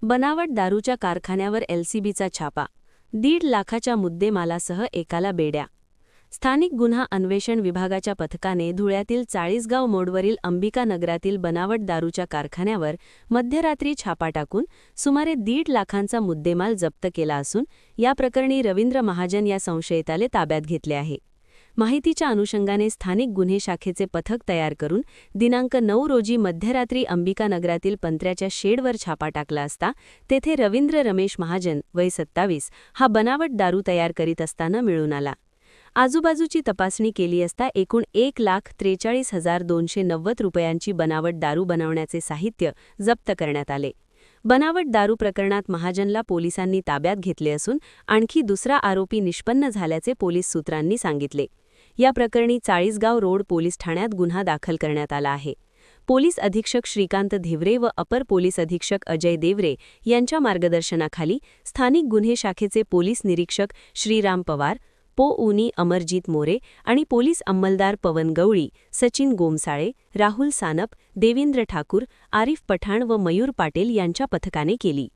बनावट दारूच्या कारखान्यावर एलसीबीचा छापा. 1.5 लाखाच्या मुद्देमालासह एकाला बेड्या. स्थानिक गुन्हा अन्वेषण विभागाच्या पथकाने धुळ्यातील चाळीसगाव मोडवरील अंबिका नगरातील बनावट दारूच्या कारखान्यावर मध्यरात्री छापा टाकून सुमारे 1.5 लाखांचा मुद्देमाल जप्त केला असून या प्रकरणी रवींद्र महाजन या संशयिताले ताब्यात घेतले आहे. माहितीच्या अनुषंगाने स्थानिक गुन्हे शाखेचे पथक तयार करून दिनांक 9 रोजी मध्यरात्री अंबिका नगरातील पंत्र्याच्या शेडवर छापा टाकला असता तेथे रवींद्र रमेश महाजन वय 27 हा बनावट दारू तयार करीत असताना मिळून आला. आजूबाजूची तपासणी केली असता एकूण 1,43,290 रुपयांची बनावट दारू बनवण्याचे साहित्य जप्त करण्यात आले. बनावट दारू प्रकरणात महाजनला पोलिसांनी ताब्यात घेतले असून आणखी दुसरा आरोपी निष्पन्न झाल्याचे पोलीस सूत्रांनी सांगितले. या प्रकरणी चाळीसगाव रोड पोलीस ठाण्यात गुन्हा दाखल करण्यात आला आहे. पोलीस अधीक्षक श्रीकांत धिवरे व अपर पोलीस अधीक्षक अजय देवरे यांच्या मार्गदर्शनाखाली स्थानिक गुन्हे शाखेचे पोलीस निरीक्षक श्रीराम पवार, पो.उनी अमरजीत मोरे आणि पोलीस अंमलदार पवन गवळी, सचिन गोमसाळे, राहुल सानप, देवेंद्र ठाकूर, आरिफ पठाण व मयूर पाटील यांच्या पथकाने केली.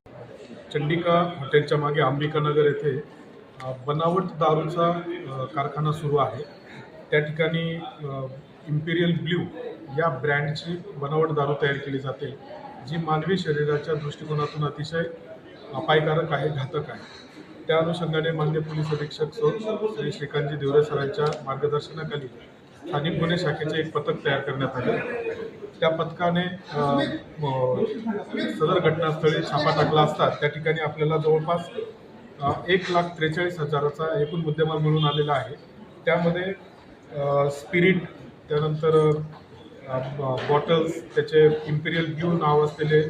चंडिका हॉटेलच्या मागे अंबिकानगर येथे बनावट दारूचा कारखाना सुरू आहे. त्या ठिकाणी इम्पिरियल ब्ल्यू या ब्रँडची बनावट दारू तयार केली जाते, जी मानवी शरीराच्या दृष्टिकोनातून अतिशय अपायकारक आहे, घातक आहे. त्या अनुषंगाने माननीय पोलीस अधीक्षक श्री श्रीकांतजी धिवरे सरांच्या मार्गदर्शनाखाली स्थानिक गुन्हे शाखेचे एक पथक तयार करण्यात आले. त्या पथकाने सदर घटनास्थळी छापा टाकला असता त्या ठिकाणी आपल्याला जवळपास 1,43,000चा एकूण मुद्देमाल मिळून आलेला आहे. त्यामध्ये स्पिरिट, त्यानंतर बॉटल्स, त्याचे इम्पिरियल ब्ल्यू नाव असलेले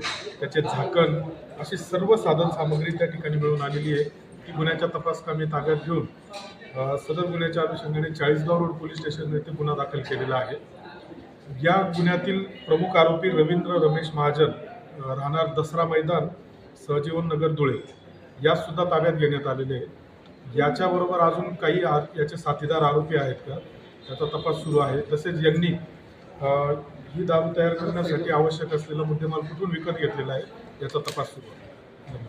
त्याचे झाकण, अशी सर्व साधन सामग्री त्या ठिकाणी मिळून आलेली आहे. ती गुन्ह्याच्या तपासकामी ताब्यात घेऊन सदर गुन्ह्याच्या अनुषंगाने चाळीसगाव रोड पोलीस स्टेशन येथे गुन्हा दाखल केलेला आहे. या गुन्ह्यातील प्रमुख आरोपी रवींद्र रमेश महाजन, राहणार दसरा मैदान, सहजीवन नगर, धुळे, यासुद्धा ताब्यात घेण्यात आलेले आहे. याच्याबरोबर अजून काही याचे साथीदार आरोपी आहेत का, त्याचा तपास सुरू आहे. तसेच यांनी ही दारू तयार करण्यासाठी आवश्यक असलेला मुद्देमाल कुठून विकत घेतलेला आहे याचा तपास सुरू आहे.